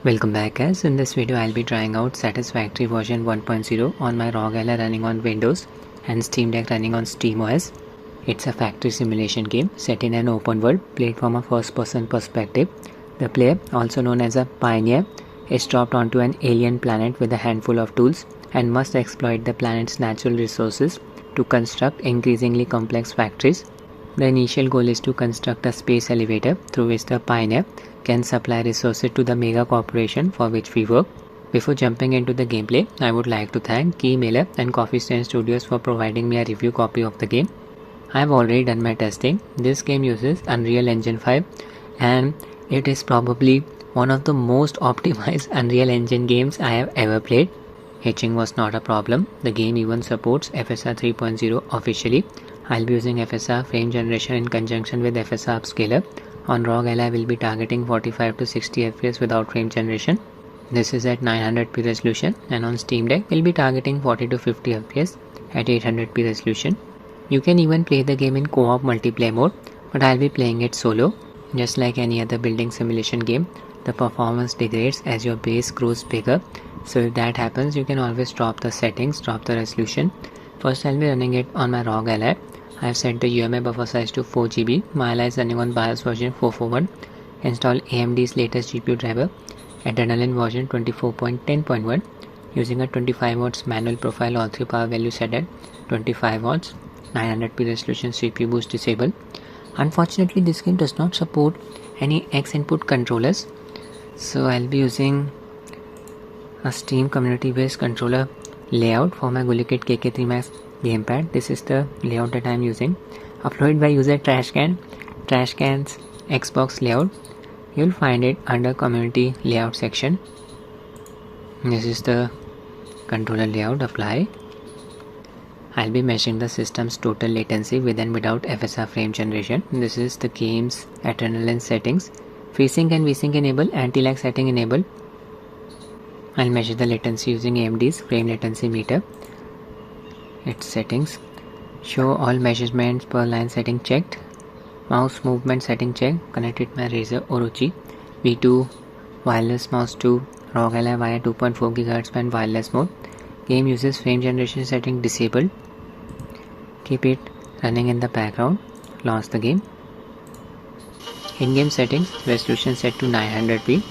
Welcome back guys. In this video I'll be trying out Satisfactory version 1.0 on my Rog Ally running on Windows and Steam Deck running on SteamOS. It's a factory simulation game set in an open world played from a first person perspective. The player, also known as a pioneer, is dropped onto an alien planet with a handful of tools and must exploit the planet's natural resources to construct increasingly complex factories. The initial goal is to construct a space elevator through which the pioneer can supply resources to the mega corporation for which we work. Before jumping into the gameplay, I would like to thank Keymailer and Coffee Stain Studios for providing me a review copy of the game. I have already done my testing. This game uses Unreal Engine 5 and it is probably one of the most optimized Unreal Engine games I have ever played. Hitching was not a problem. The game even supports FSR 3.0 officially. I'll be using FSR Frame Generation in conjunction with FSR Upscaler. On Rog Ally I will be targeting 45 to 60 FPS without frame generation. This is at 900p resolution, and on Steam Deck we'll be targeting 40 to 50 FPS at 800p resolution. You can even play the game in co-op multiplayer mode, but I'll be playing it solo. Just like any other building simulation game, the performance degrades as your base grows bigger. So if that happens, you can always drop the settings, drop the resolution. First I'll be running it on my Rog Ally. I have set the UMA buffer size to 4GB. My Ally is running on BIOS version 441. Install AMD's latest GPU driver, Adrenaline version 24.10.1. Using a 25 watts manual profile, all three power values set at 25 watts. 900p resolution, CPU boost disabled. Unfortunately, this game does not support any X input controllers. So I'll be using a Steam community based controller layout for my Gulikit KK3 Max gamepad. This is the layout that I am using, uploaded by user Trashcan's Xbox layout. You will find it under community layout section. This is the controller layout. Apply. I'll be measuring the system's total latency with and without FSR frame generation. This is the game's Adrenaline settings. FreeSync and VSync enable, anti-lag setting enable. I'll measure the latency using AMD's frame latency meter. Its settings: show all measurements per line setting checked, mouse movement setting checked, connect with my Razer Orochi V2 wireless mouse to Rog Ally via 2.4 GHz band wireless mode. Game uses frame generation setting disabled. Keep it running in the background. Launch the game. In-game settings: resolution set to 900p,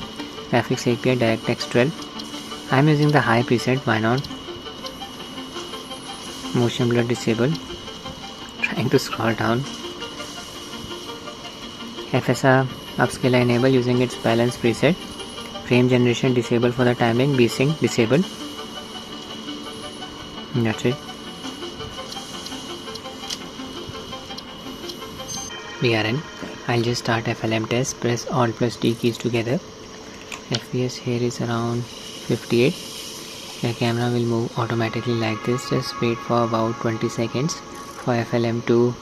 graphics API DirectX 12. I am using the high preset, why not? Motion blur disabled. Trying to scroll down. FSR Upscaler enable using its balance preset. Frame generation disabled for the time being. VSync disabled. That's it. We are in. I'll just start FLM test. Press Alt plus T keys together. FPS here is around 58. The camera will move automatically like this. Just wait for about 20 seconds for FLM to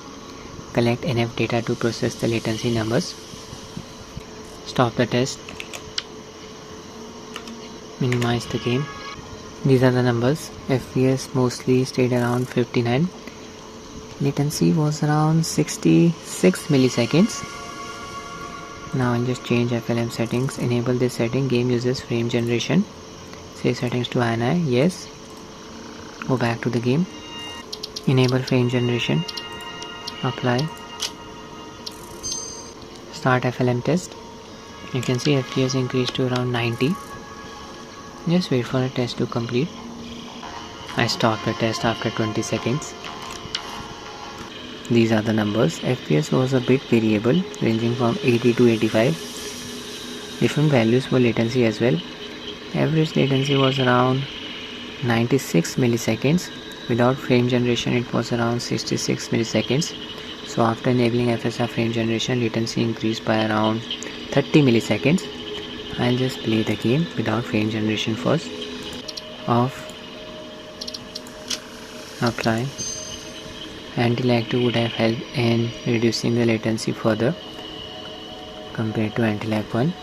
collect enough data to process the latency numbers. Stop the test. Minimize the game. These are the numbers. FPS mostly stayed around 59. Latency was around 66 milliseconds. Now I'll just change FLM settings. Enable this setting. Game uses frame generation. Save settings to INI. Yes. Go back to the game. Enable frame generation. Apply. Start FLM test. You can see FPS increased to around 90. Just wait for the test to complete. I stopped the test after 20 seconds. These are the numbers. FPS was a bit variable, ranging from 80 to 85. Different values for latency as well. Average latency was around 96 milliseconds. Without frame generation it was around 66 milliseconds. So after enabling FSR frame generation, latency increased by around 30 milliseconds. I'll just play the game without frame generation first. Off. Apply. Anti-lag 2 would have helped in reducing the latency further compared to anti-lag 1.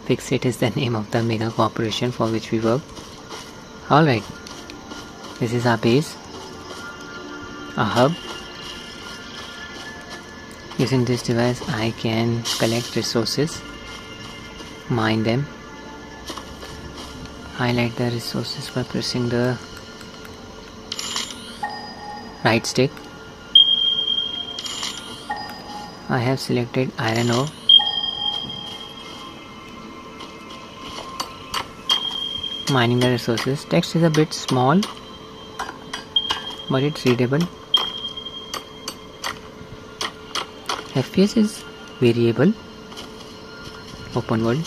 Fixit is the name of the mega corporation for which we work. Alright, this is our base, a hub. Using this device I can collect resources, mine them, highlight the resources by pressing the right stick. I have selected iron ore. Mining the resources. Text is a bit small, but it's readable. FPS is variable. Open world.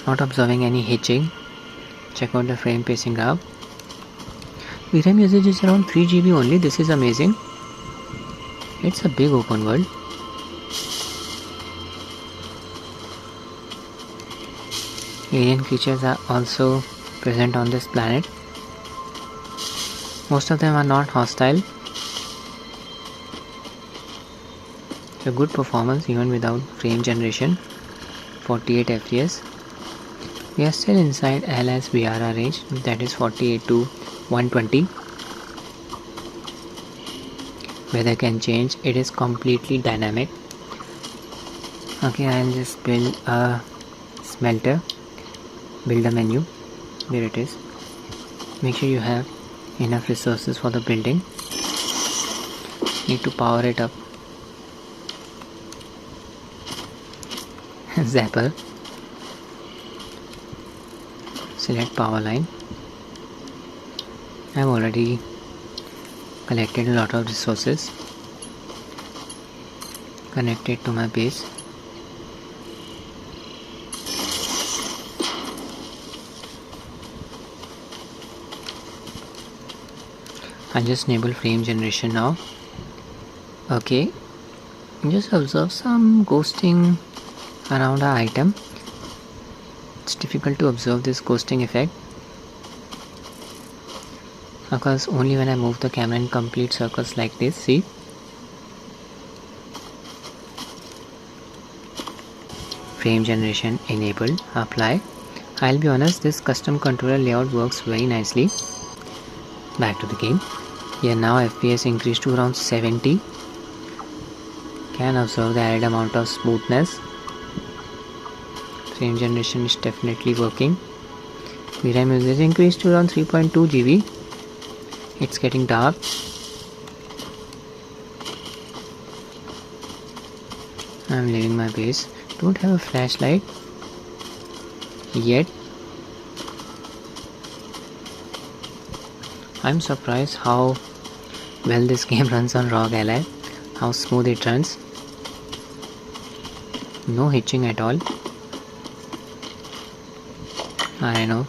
Not observing any hitching. Check out the frame pacing graph. VRAM usage is around 3 GB only. This is amazing. It's a big open world. Alien creatures are also present on this planet. Most of them are not hostile. So good performance even without frame generation. 48 FPS. We are still inside LSVRR range, that is 48 to 120. Weather can change, it is completely dynamic. Okay, I'll just build a smelter. Build a menu. There it is. Make sure you have enough resources for the building. Need to power it up. Zapper. Select power line. I have already collected a lot of resources. Connect it to my base. I'll just enable frame generation now. Okay, just observe some ghosting around our item. It's difficult to observe this ghosting effect because only when I move the camera in complete circles like this. See, frame generation enabled. Apply. I'll be honest, this custom controller layout works very nicely. Back to the game. Here now FPS increased to around 70. Can observe the added amount of smoothness. Frame generation is definitely working. VRAM usage increased to around 3.2 GB. It's getting dark. I'm leaving my base. Don't have a flashlight yet. I'm surprised how well this game runs on Rog Ally. How smooth it runs. No hitching at all. I know.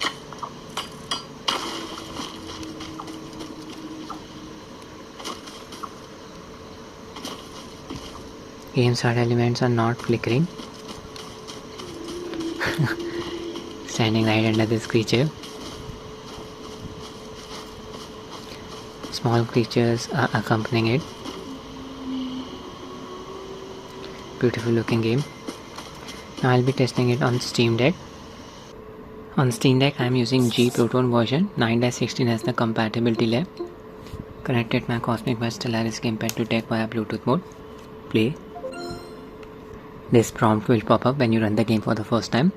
Game start elements are not flickering. Standing right under this creature. Small creatures are accompanying it. Beautiful looking game. Now I'll be testing it on Steam Deck. On Steam Deck I am using G Proton version 9-16 as the compatibility lab. Connected my Cosmic by Stellaris gamepad to deck via Bluetooth mode. Play. This prompt will pop up when you run the game for the first time.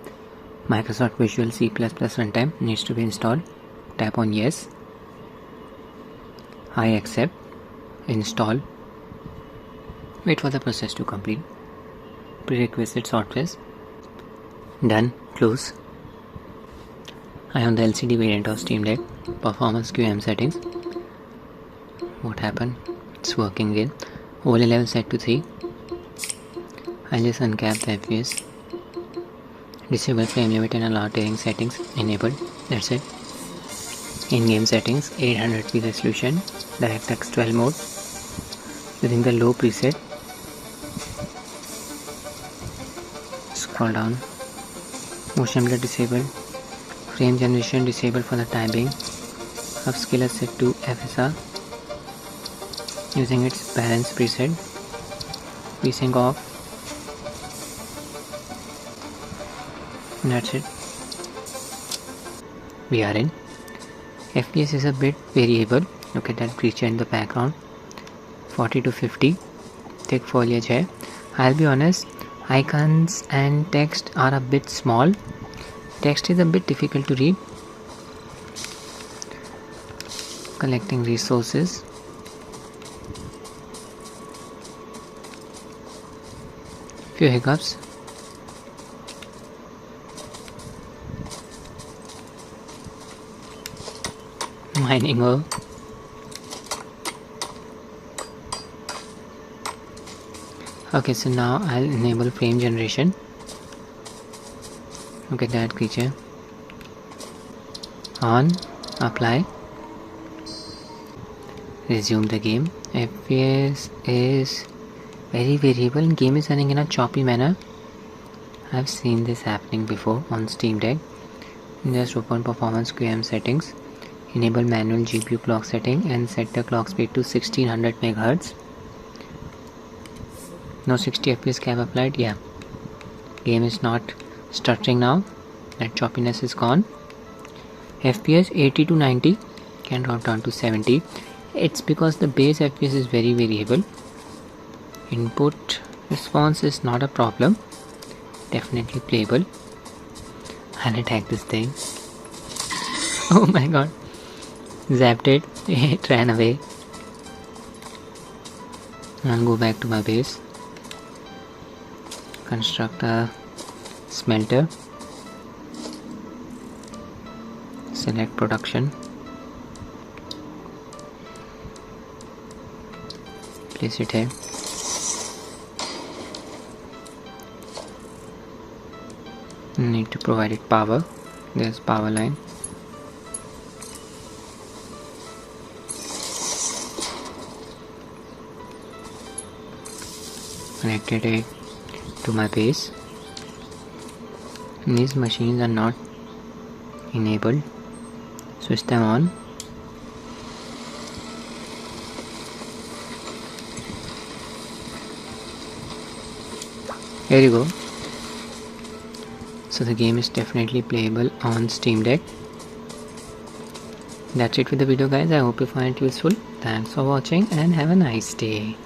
Microsoft Visual C++ runtime needs to be installed. Tap on yes. I accept. Install. Wait for the process to complete. Prerequisite software. Done. Close. I am on the LCD variant of Steam Deck. Performance QM settings. What happened? It's working again. Overlay level set to 3. I'll just uncap the FPS. Disable frame limit and allow tearing settings enabled. That's it. In-game settings 800p resolution. DirectX 12 mode. Using the low preset. Scroll down. Motion blur disabled. Frame generation disabled for the time being. Upscaler set to FSR. Using its balance preset. VSync off. That's it. We are in. FPS is a bit variable. Look at that creature in the background. 40 to 50. Thick foliage hai. I'll be honest, Icons and text are a bit small. Text is a bit difficult to read. Collecting resources. Few hiccups. Mining ore. Okay, so now I'll enable frame generation. Look at that creature. On, apply, resume the game. FPS is very variable. Game is running in a choppy manner. I've seen this happening before on Steam Deck. Just open performance QM settings, enable manual GPU clock setting and set the clock speed to 1600 MHz. No 60 FPS cap applied. Yeah, game is not stuttering now. That choppiness is gone. FPS 80 to 90, can drop down to 70. It's because the base FPS is very variable. Input response is not a problem, definitely playable. I'll attack this thing. Oh my god, zapped it. It ran away. I'll go back to my base, construct a smelter, select production, place it here. Need to provide it power. There's power line. Connected it to my base. These machines are not enabled. Switch them on. Here you go. So the game is definitely playable on Steam Deck. That's it with the video guys. I hope you find it useful. Thanks for watching and have a nice day.